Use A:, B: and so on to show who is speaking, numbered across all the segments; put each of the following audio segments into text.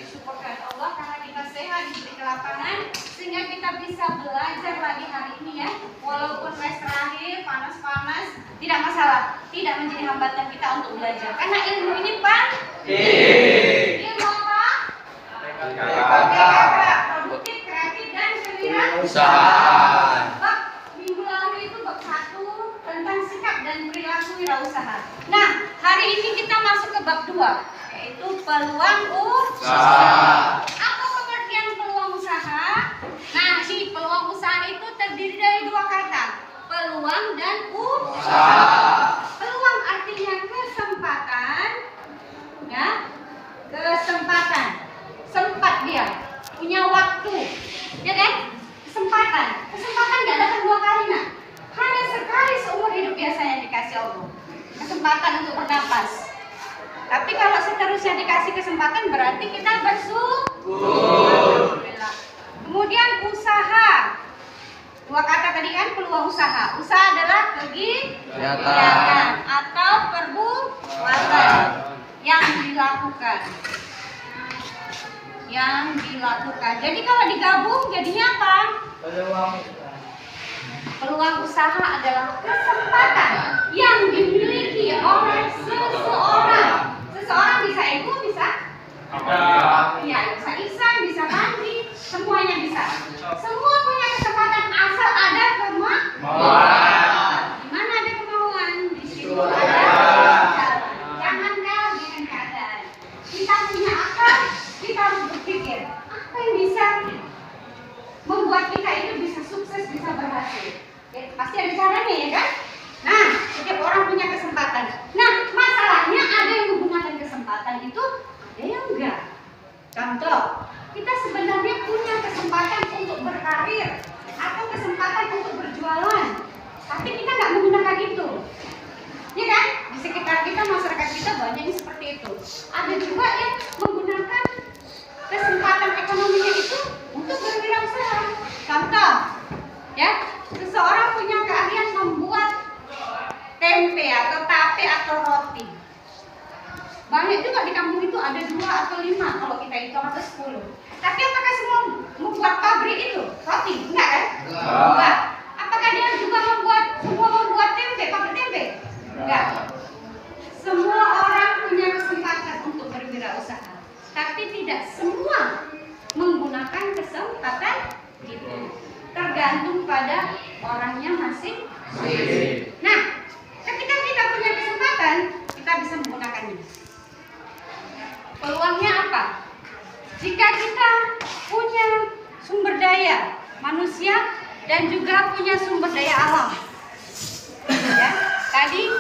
A: syukur kepada Allah karena kita sehat, diberi kelapangan, sehingga kita bisa belajar lagi hari ini ya. Walaupun mes terakhir panas-panas, tidak masalah, tidak menjadi hambatan kita untuk belajar. Karena ilmu ini penting. Ilmu apa? Produktif, kreatif, dan kewirausahaan. Bab minggu lalu itu bab 1 tentang sikap dan perilaku wirausaha. Nah, hari ini kita masuk ke bab 2, yaitu peluang usaha. Apa pengertian peluang usaha? Nah, si peluang usaha itu terdiri dari 2 kata, peluang dan usaha. Peluang artinya kesempatan, ya, kesempatan. Sempat dia punya waktu, ya kan? Kesempatan nggak datang 2 kali, nah. Hanya sekali seumur hidup biasanya dikasih Allah kesempatan untuk bernapas. Tapi kalau seterusnya dikasih kesempatan berarti kita bersyukur. Kemudian usaha. 2 kata tadi kan, peluang usaha. Usaha adalah kegiatan atau perbuatan yang dilakukan. Jadi kalau digabung jadinya apa? Peluang usaha adalah kesempatan yang dimiliki oleh seseorang. Seseorang bisa ibu, bisa ya, bisa Ihsan, bisa Mandi, semuanya bisa. Semua punya kesempatan asal ada kemauan. Di mana ada kemauan, di situ ada jalan. Jangan kalah dengan keadaan. Kita punya akal, kita harus berpikir apa yang bisa membuat kita itu bisa sukses, bisa berhasil. Ya, pasti ada caranya ya kan? Nah, setiap orang punya kesempatan. Nah, masalahnya ada yang menggunakan kesempatan itu, ada yang enggak. Contoh, kita sebenarnya punya kesempatan untuk berkarir atau kesempatan untuk berjualan, tapi kita nggak menggunakan itu. Ya kan? Di sekitar kita, masyarakat kita banyak yang seperti itu. Ada juga yang menggunakan kesempatan ekonominya itu untuk berwirausaha. Contoh, ya, seseorang punya keahlian membuat tempe atau tape atau roti. Banyak juga di kampung itu, ada 2 atau 5 kalau kita hitung atau 10. Tapi apakah semua membuat pabrik itu roti? Enggak kan? Enggak. Apakah dia juga membuat tempe, pabrik tempe? Enggak. Semua orang punya kesempatan untuk berwirausaha, tapi tidak semua menggunakan kesempatan itu. Tergantung pada orangnya masing-masing. Nah, ketika kita punya kesempatan, kita bisa menggunakannya. Peluangnya apa? Jika kita punya sumber daya manusia dan juga punya sumber daya alam, ya, tadi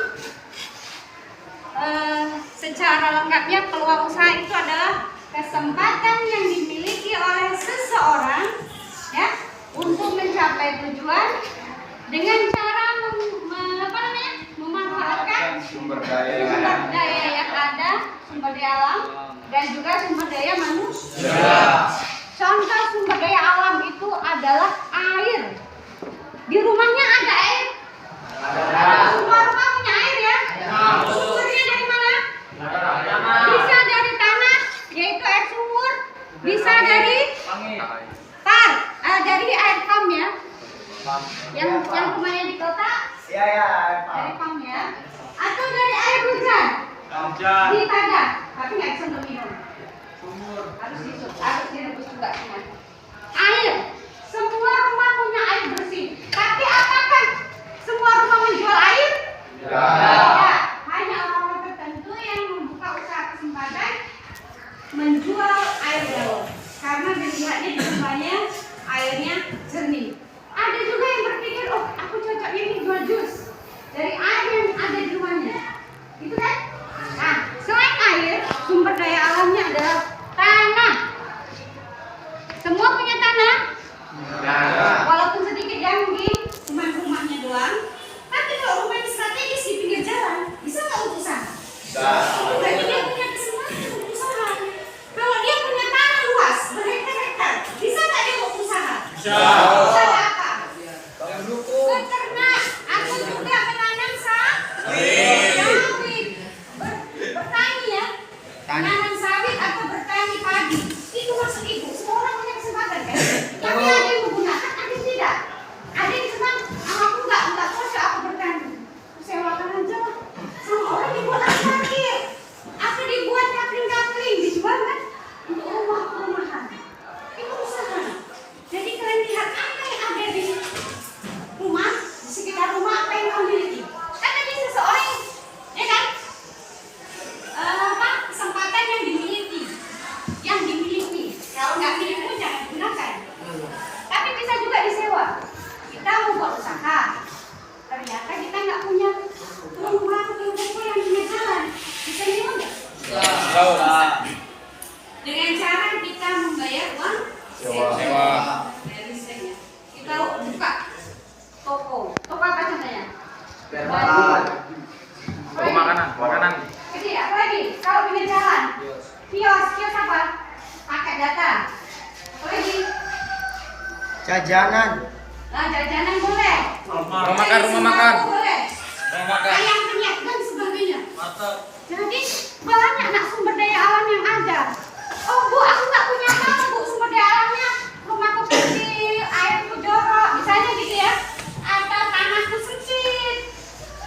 A: secara lengkapnya peluang usaha itu adalah kesempatan yang dimiliki oleh seseorang, ya, untuk mencapai tujuan dengan cara memanfaatkan sumber daya yang ada, sumber daya alam dan juga sumber daya manusia. Contoh sumber daya alam itu adalah air. Di rumahnya ada air? Semua rumah punya air ya? Sumbernya dari mana? Bisa dari tanah, yaitu air sumur. Bisa dari dari air pump ya. Yang rumahnya di kota? Dari pump ya. Atau dari air hujan? Di tadah, tapi nggak bisa untuk minum. Harus direbus juga semua. Air. Semua rumah punya air bersih. Tapi apakah semua rumah menjual air? Tidak. Hanya orang-orang tertentu yang membuka usaha kesempatan menjual air galon. Karena dilihatnya di rumahnya airnya jernih. Ada juga yang berpikir, oh aku cocoknya ini jual jus dari air yang ada di rumahnya. Gitu kan? Nah, selain air, sumber daya alamnya adalah tanah. Semua punya tanah? Walaupun sedikit ya mungkin, cuma rumahnya doang. Tapi kalau rumahnya strategis di pinggir jalan, bisa nggak untuk usaha? Berarti dia punya kesempatan untuk usaha. Kalau dia punya tanah luas, berhektar-hektar, bisa nggak dia untuk usaha? Bisa. Apa? Beternak atau juga menanam sawit. Bertani ya, menanam sawit atau bertani padi.
B: Sewa.
A: Leasing ya. Kita buka toko. Toko apa contohnya?
B: Toko makanan.
A: Jadi apa lagi? Kalau pinggir jalan. Kios apa? Pakai data. Apa lagi?
C: Jajanan.
A: Nah, jajanan boleh.
B: Rumah makan.
A: Boleh. Ayam penyet dan sebagainya. Jadi banyak nak sumber daya alam yang ada. Oh Bu, aku nggak punya apa Bu, sumber daya alamnya rumahku kecil, airku jorok, misalnya gitu ya. Atau tanahku sempit.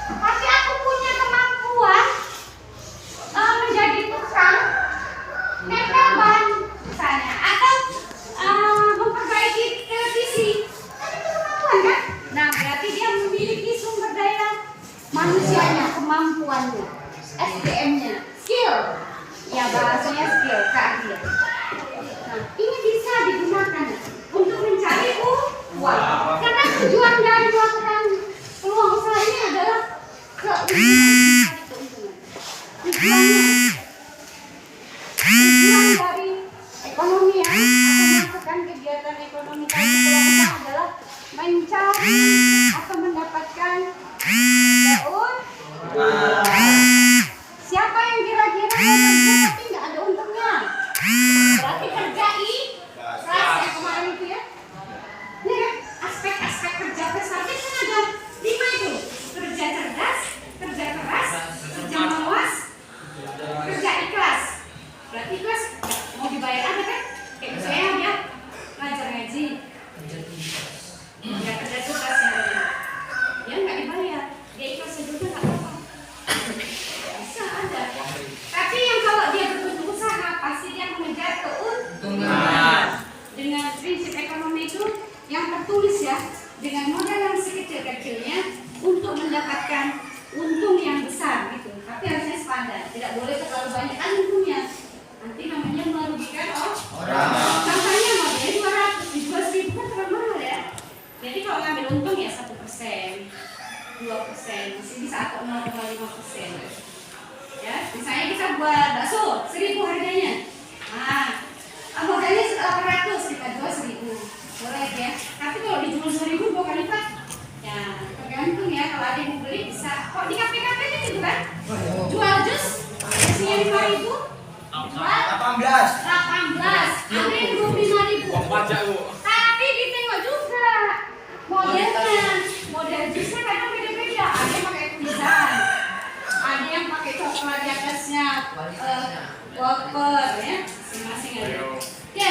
A: Tapi aku punya kemampuan menjadi tukang nempel ban misalnya, atau memperbaiki televisi. Kan itu kemampuan kan? Nah, berarti dia memiliki sumber daya manusianya, kemampuannya, SDM-nya, skill. Ya bahasanya skill, keahlian. Nah, ini bisa digunakan untuk mencari uang. Karena tujuan dari melakukan peluang usaha ini adalah keuntungan. Tujuan dari ekonomi ya, atau melakukan kegiatan ekonomi tadi peluang usaha adalah mencari atau mendapatkan siapa yang kira-kira kerja tapi nggak ada untungnya? Berarti kerja keras yang kemarin itu ya. Ini kan aspek-aspek kerja prestatif kan ada 5 itu. Kerja cerdas, kerja keras, kerja malas, kerja ikhlas. Berarti ikhlas mau dibayar ada kan? Kayak misalnya dia ngajar ngaji. Ya kerja cerdas ya. Dia nggak dibayar. Dia ikhlas juga nggak apa-apa. Bisa ada. Tapi yang kalau dia berbentuk usaha pasti dia mengejar keuntungan. Dengan prinsip ekonomi itu yang tertulis ya, dengan modal yang sekecil-kecilnya untuk mendapatkan untung yang besar gitu. Tapi harusnya sepadan, tidak boleh terlalu banyak kan untungnya. Nanti namanya merugikan orang. Contohnya modelnya 200 dijual 1000 kan terlalu mahal ya. Jadi kalau ngambil untung ya 1%, 2%, masih bisa atau 0,5%. Ya, misalnya kita buat bakso 1000 harganya. Nah, modalnya 800 kita jual 1000. Boleh ya. Tapi kalau dijual 1000 2 kali lipat. Ya, tergantung ya kalau ada yang mau beli bisa. Kok di kafe-kafe kan gitu kan? Jual jus isinya 5.000. 18. Ada yang 25.000. Tapi ditengok juga modelnya. Model jusnya kadang beda-beda. Ada yang pakai tulisan. Ada yang pakai coklat di atasnya wafer ya, masing-masing ada. Oke,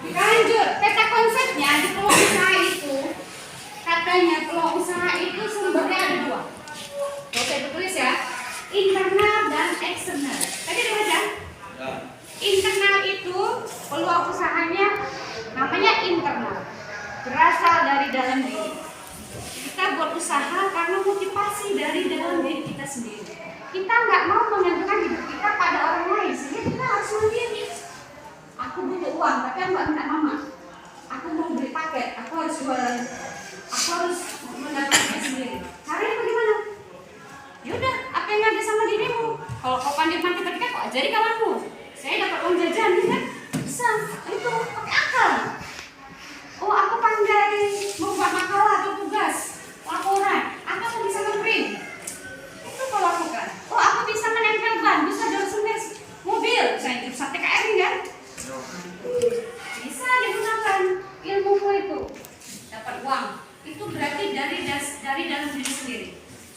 A: kita lanjut. Peta konsepnya di peluang usaha itu katanya peluang usaha itu sumbernya ada 2. Kalau saya tulis ya, internal dan eksternal. Tadi ada baca? Internal itu peluang usahanya namanya internal, berasal dari dalam diri. Kita buat usaha karena motivasi dari dalam diri kita sendiri. Kita nggak mau menggantungkan hidup kita pada orang lain, sehingga kita harus mandiri. Aku butuh uang, tapi aku nggak minta mama. Aku mau beli paket, aku harus jualan. Aku harus mendapatkan sendiri. Caranya bagaimana? Yaudah, apa yang ada sama dirimu? Kalau kau pandai matematika, kau ajari kawanmu. Saya dapat uang jajan, kan? Bisa. Itu pakai akal. Oh, aku pandai membuat makalah atau tugas, laporan. Aku bisa nge-print. Itu kau lakukan. Oh, aku bisa menempel ban, bisa jual semes mobil. Misalnya bisa TKR kan? Bisa digunakan ilmuku itu. Dapat uang. Itu berarti dari dalam diri sendiri.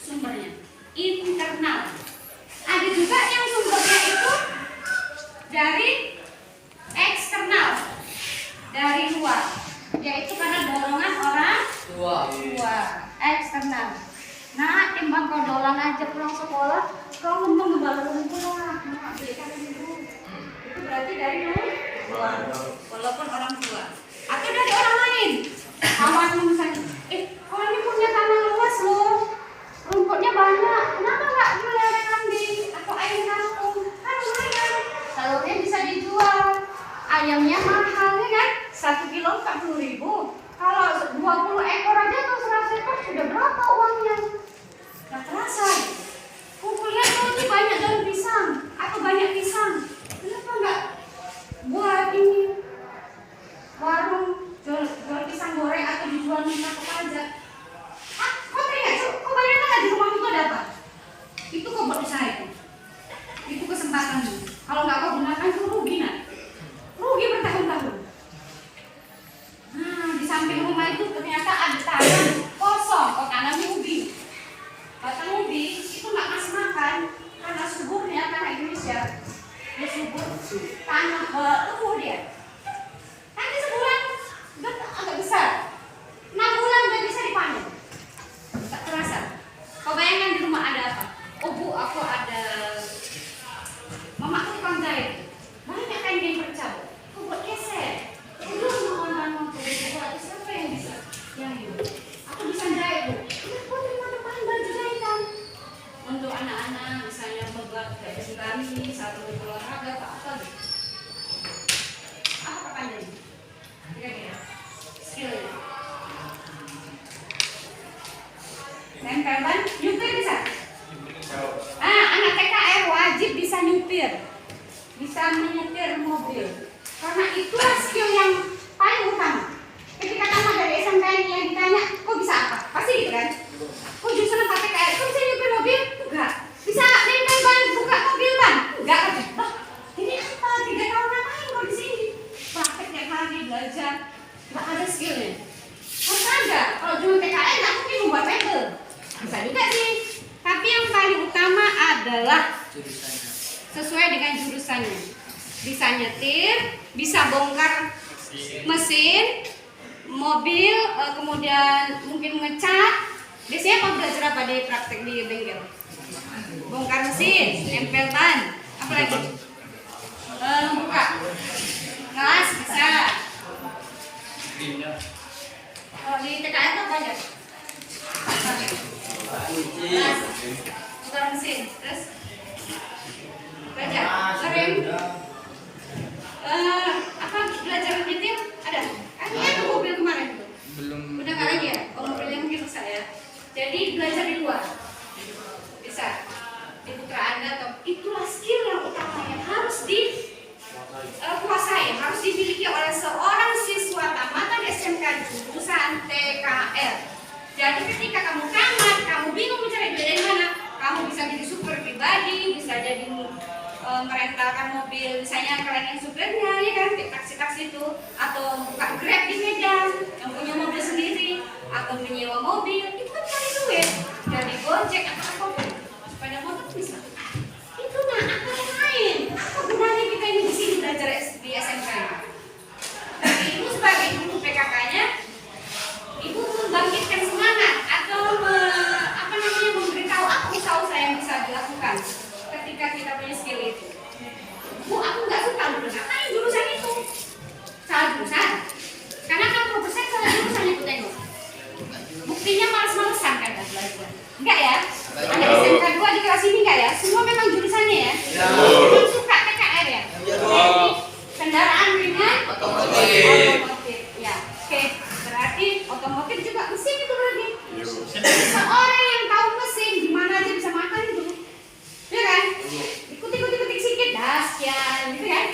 A: Sumbernya internal. Ada juga yang sumbernya itu dari eksternal, dari luar, yaitu karena dorongan orang tua. Eksternal. Nah, timbang kau dolan aja pulang sekolah, kau ngomong ngebalur pulang, mau belikan dulu. Itu berarti dari luar, walaupun orang tua. Atau dari orang lain. Kawanmu misalnya, kau ini punya tanah luas loh, rumputnya banyak, kenapa nggak melihara kambing atau ayam kampung? Kan lumayan, telurnya bisa dijual, ayamnya mahal ya kan? 1 kilo 40.000. Kalau 20 ekor aja atau 100 ekor sudah berapa uangnya? Nggak terasa. Kumpulnya tuh ini banyak daun pisang atau banyak pisang. Kenapa nggak buat ini bisa bongkar mesin, mobil, kemudian mungkin ngecat. Biasanya apa belajar apa di praktek di bengkel? Bongkar mesin, nempel ban, apa lagi? Buka ngelas bisa. Kalau di TKN tuh apa aja? Ngelas, bongkar mesin, terus belajar rem, apa belajar nyetir ada? Kayaknya ada mobil kemarin tuh.
B: Belum.
A: Udah nggak lagi ya? Oh, mobilnya mungkin rusak ya. Jadi belajar di luar bisa di putra Anda, atau itulah skill yang utama yang harus dikuasai, harus dimiliki oleh seorang siswa tamatan SMK jurusan TKL. Jadi ketika kamu tamat, kamu bingung mencari duit dari mana, kamu bisa jadi supir pribadi, bisa jadi merentalkan mobil, misalnya kalian yang supirnya, ya kan, taksi-taksi itu, atau buka Grab di Medan, yang punya mobil sendiri, atau menyewa mobil, itu kan cari duit, dari Gojek atau apapun, sepeda motor bisa. Itu nah, apa yang lain? Apa gunanya kita ini di sini belajar di SMK? Ibu sebagai guru PKK-nya, ibu membangkitkan semangat atau memberitahu apa usaha-usaha yang bisa dilakukan ketika kita punya skill itu. Bu, aku nggak suka ngapain jurusan itu? Salah jurusan. Karena 60% salah jurusan itu tengok. Buktinya males-malesan kan belajar. Enggak ya? Ada SMK 2 di kelas ini enggak ya? Semua memang jurusannya ya? Memang suka PKR ya? Jadi kendaraan ringan, otomotif. Ya, oke. Berarti otomotif juga mesin itu berarti. Seorang yang tahu mesin gimana aja bisa makan itu. Ya kan? Ikuti sedikit dah sekian gitu kan?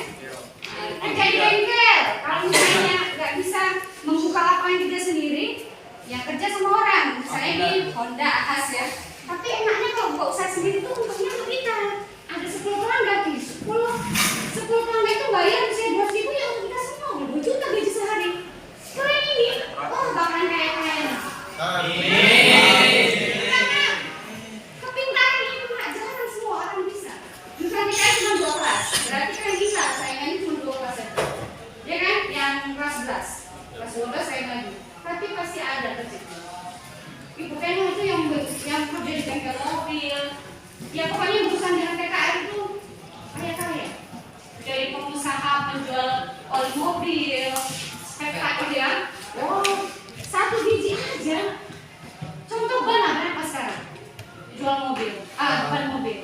A: Kerja di bengkel. Kalau misalnya nggak bisa membuka lapangan kerja sendiri, ya kerja sama orang. Misalnya di Honda Akas ya. Tapi enaknya kalau buka usaha sendiri tuh untungnya untuk kita. Ada 10 pelanggan nih. 10 pelanggan itu bayar misalnya 2.000 ya untuk kita semua. 2 juta gaji sehari. Keren ini. Oh, bakalan kaya-kaya. Kepintaran itu nggak jarang semua orang bisa. Misalnya kita cuma 2 kelas, berarti kan bisa saingannya cuma 2 kelas aja. Ya kan? Yang kelas 11, kelas 12 saing lagi. Tapi pasti ada rezeki. Ibu kayaknya itu yang kerja di bengkel mobil. Ya pokoknya urusan dengan TKR itu kaya-kaya. Dari pengusaha penjual oli mobil, spektakel ya. Wow, 1 biji aja. Contoh ban berapa sekarang? Jual mobil, ban mobil.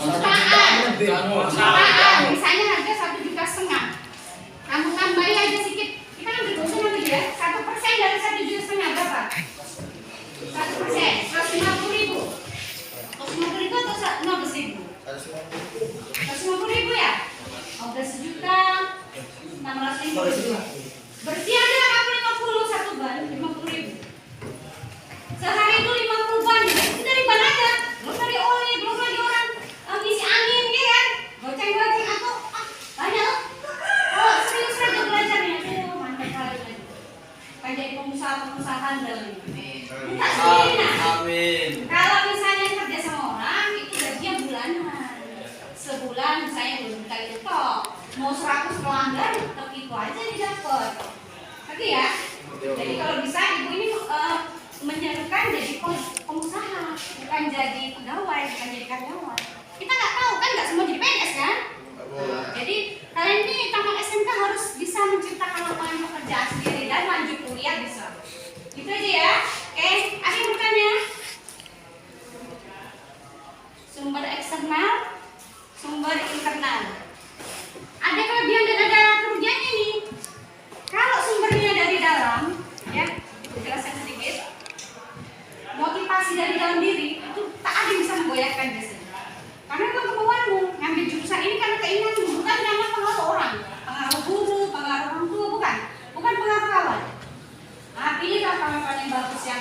A: Jutaan, misalnya harga 1,5 juta. Kamu tambahin aja sedikit. Kita kan berdosen nanti ya. 1% dari 1,5 juta berapa? 1%, 150.000. 150.000 atau 15.000? 150.000 ya? 15 juta, 600.000. Berarti ada kamu 50 satu ban, 50.000. Sehari itu 50 ban, itu dari ban aja. Belum dari oli, belum lagi orang ngisi angin, ya kan? Goceng-goceng atau banyak. Oh, serius aja belajarnya. Aduh, mantap kali. Kayak jadi pengusaha dalam ini. Minta sendiri nah.
C: Amin.
A: Kalau misalnya kerja sama orang, itu gajinya bulanan. Sebulan misalnya belum kali itu toh. Mau 100 pelanggan, tetap itu aja didapat. Oke ya? Jadi kalau bisa ibu ini menyerukan jadi pengusaha, bukan jadi pegawai, bukan jadi karyawan. Kita nggak tahu kan, nggak semua jadi PNS kan? Jadi kalian ini tamat SMK harus bisa menciptakan lapangan pekerjaan sendiri dan lanjut kuliah bisa. Gitu aja ya. Oke, ada yang bertanya? Sumber eksternal, sumber internal. Ada kelebihan dan ada kerugiannya nih. Kalau sumbernya dari dalam, ya, jelaskan sedikit. Motivasi dari dalam diri itu tak ada yang bisa menggoyahkan biasanya. Karena memang kemauanmu ngambil jurusan ini karena keinginanmu, bukan karena pengaruh orang, pengaruh guru, pengaruh orang tua, bukan pengaruh kawan. Nah, pilihlah kawan-kawan yang bagus, yang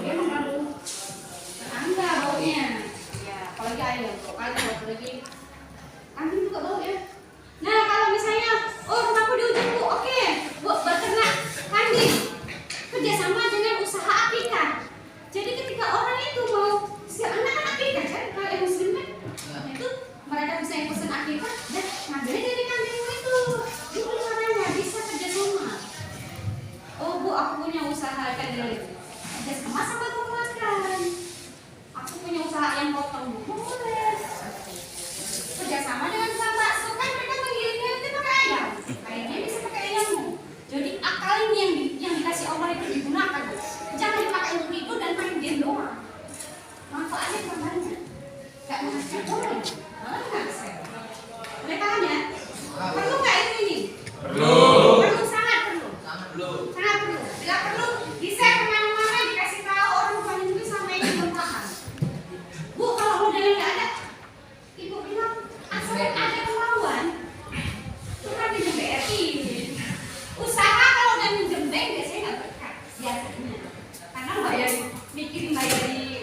A: dia terlalu tetangga baunya. Ya, apalagi ayam, apalagi kambing juga bau ya. Nah, kalau misalnya, oh rumahku di ujung Bu, oke, Bu beternak kambing, kerjasama dengan usaha akikah. Jadi ketika orang itu mau si anak akikah kan, kalau yang muslim kan, itu mereka bisa yang pesan akikah, dan ngambilnya dari kambingmu itu caranya bisa kerjasama. Oh Bu, aku punya usaha kedelai, kerjasama sama Bu makan. Aku punya usaha yang potong Bu, boleh. Kerjasama dengan tukang bakso kan mereka mengirimnya itu pakai ayam, ayamnya bisa pakai ayammu. Jadi akal ini yang dikasih Allah itu digunakan. Jangan dipakai untuk itu dan main game doang. Manfaatnya banyak. Gak menghasilkan orang, malah nggak bisa. Oleh karenanya, perlu nggak ini?
B: Perlu.
A: Perlu, sangat perlu. Sangat perlu. Bila perlu, di-share kemana-mana, dikasih tahu orang bukan itu sampai yang paham. Bu, kalau modalnya nggak ada, Ibu bilang, asal ada kemauan, itu kan minjem BRI. Usaha kalau udah minjem bank biasanya nggak berkat, biasanya. Karena bayar di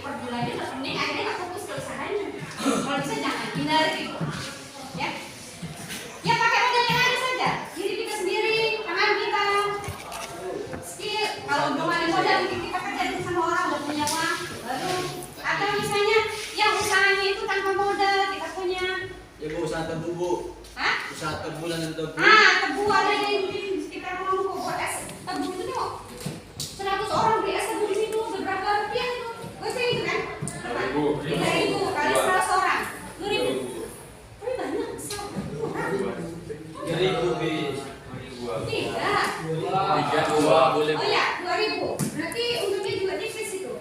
A: per bulannya nggak penting, akhirnya nggak fokus ke usahanya. Kalau bisa jangan hindar gitu, ya. Ya pakai modal yang ada saja, diri kita sendiri, tangan kita, skill. Kalau belum ada modal, mungkin kita kerja sama orang udah punya uang, baru. Atau misalnya yang usahanya itu tanpa modal, kita punya.
C: Ya Bu, usaha tebu Bu.
A: Hah?
C: Usaha tebu dan tebu.
A: Tebu ada di sekitar rumahku buat es tebu itu nih kok 100 orang beli es tebu di situ, berapa rupiah itu? Gosnya itu kan? 3.000 kali 100 orang, 2.000. Tapi banyak besar, murah.
C: 3.000 bis.
A: Tidak.
B: 3 boleh.
A: Oh ya, 2.000. Berarti untungnya juga tipis itu.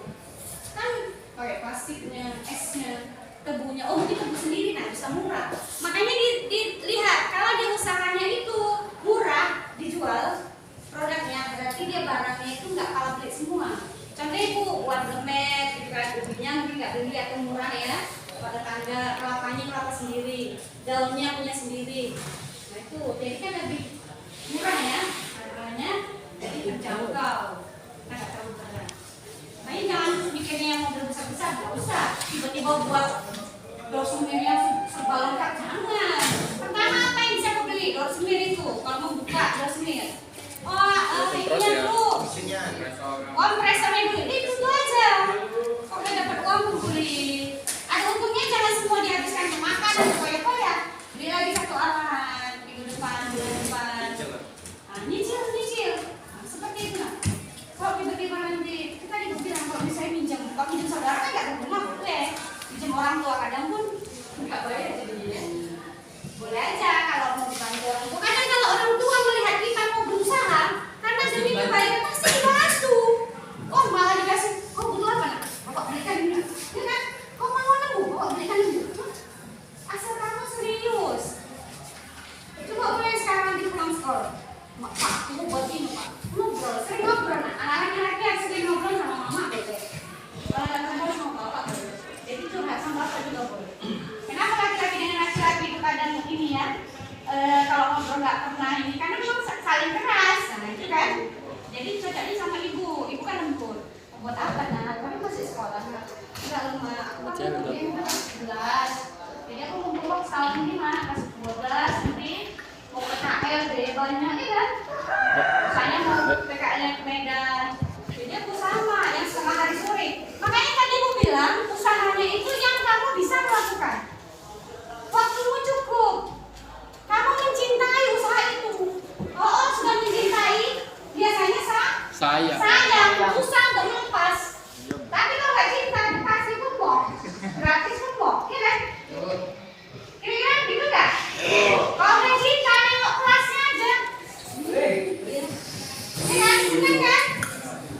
A: Kan pakai plastiknya, esnya, tebunya. Oh, mungkin tebu sendiri, nah bisa murah. Makanya dilihat kalau dia usahanya itu murah dijual produknya, berarti dia barangnya itu nggak kalah beli semua. Contoh Ibu buat lemet, gitu kan, ubinya mungkin nggak beli atau murah ya. Pada tangga kelapanya kelapa sendiri, daunnya punya sendiri. Nah itu jadi kan lebih murah ya harganya, jadi terjangkau. Kita nggak terlalu berat. Makanya jangan mikirnya yang model besar-besar, nggak usah. Tiba-tiba buat dorsumirnya serba lengkap, jangan. Pertama apa yang bisa aku beli? Dorsemir itu, kalau mau buka dorsemir. Ini ya dulu. Kompresornya dulu, ini dulu aja. Kok udah dapat uang aku beli. Ada untungnya jangan semua dihabiskan ke makan dan koyak-koyak. Beli lagi satu alat, minggu depan, bulan depan. Nyicil. Seperti itu lah. Kalau tiba-tiba nanti kita bilang kalau misalnya minjem, kalau minjem saudara kan nggak berguna, boleh. Minjem orang tua kadang pun nggak bayar jadinya. Boleh aja kalau mau dibantu orang tua. Kadang kalau orang tua melihat kita mau berusaha, karena demi kebaikan pasti dibantu. Oh malah dikasih, kau butuh apa nak? Bapak belikan ini, ya kan? Kau mau nemu, bapak belikan ini. Asal kamu serius. Coba boleh sekarang di pulang sekolah. Pak, aku buat ini Pak. Ngobrol, sering ngobrol. Anak-anak yang sering ngobrol sama mama boleh. Kalau ada ngobrol sama bapak boleh. Jadi curhat sama bapak juga boleh. Kenapa laki-laki dengan laki-laki itu kadang ini ya? Kalau ngobrol nggak pernah ini, karena memang saling keras, nah itu kan. Jadi cocoknya sama ibu kan lembut. Buat apa nak? Kami masih sekolah nggak lemah. Aku kan kuliah kelas 11. Jadi aku ngumpul setahun ini mana kelas 12 nanti mau PKL deh banyak ya kan? Saya mau PKL ke Medan. Jadi aku sama yang setengah hari sore. Makanya tadi ibu bilang usahanya itu yang kamu bisa melakukan. Waktumu cukup. Kamu mencintai usaha itu. Oh, sudah mencintai, biasanya sayang, susah untuk melepas. Tapi kalau nggak cinta, dikasih pun mau, gratis pun mau, ya kan? Kira-kira gitu nggak? Kalau nggak cinta, nengok kelasnya aja. Ya kan?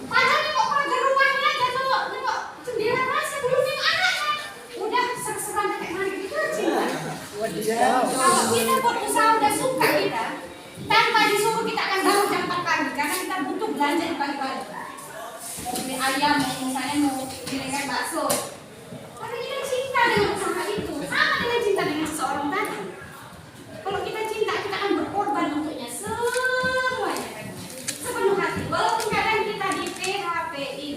A: Padahal nengok pagar rumahnya aja, nengok jendela kelasnya, belum nengok anaknya. Udah serang-serang kayak mana gitu cinta. Kalau kita buat usaha udah suka kita, tanpa disuruh kita akan bangun jam 4 pagi karena kita butuh belanja di pagi-pagi. Mau beli ayam, misalnya mau beli bakso. Karena kita cinta dengan usaha itu, sama dengan cinta dengan seseorang tadi. Kalau kita cinta, kita akan berkorban untuknya semuanya, sepenuh hati. Walaupun kadang kita di PHP-in,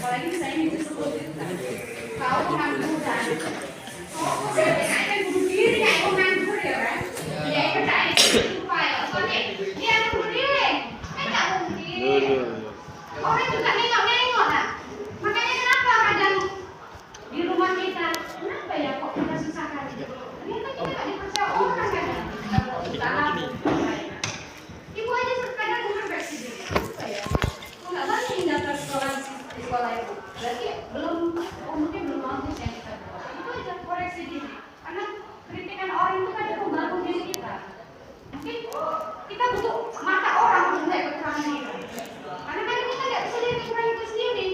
A: apalagi misalnya ini justru kalau pengangguran oh saya kan bunuh diri ya penganggur ya kan ya itu saya supaya soalnya dia bunuh diri kan nggak mungkin orang juga nengok lah makanya kenapa kadang di rumah kita kenapa ya kok kita susah kali ternyata kita nggak dipercaya orang kadang usaha ibu aja kadang mengintervensi diri apa ya kok nggak banyak yang daftar di sekolah itu berarti mungkin belum bagus yang kita buat itu aja koreksi diri karena kritikan orang itu kan membangun diri kita mungkin kita butuh mata orang untuk melihat kekurangan kita karena kan kita nggak bisa lihat kekurangan itu sendiri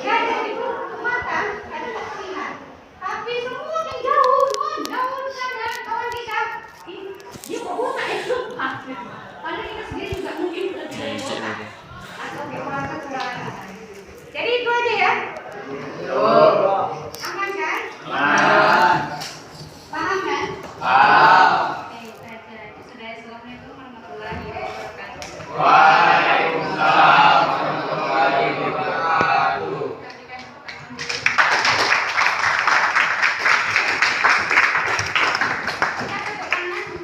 A: gajah itu mata kadang tak terlihat tapi semua yang jauh sana kawan kita dia kok buta itu padahal kita sendiri juga mungkin lebih dari buta atau orang kekurangan jadi itu aja ya aman kan? Paham kan? Oke, assalamualaikum warahmatullahi wabarakatuh.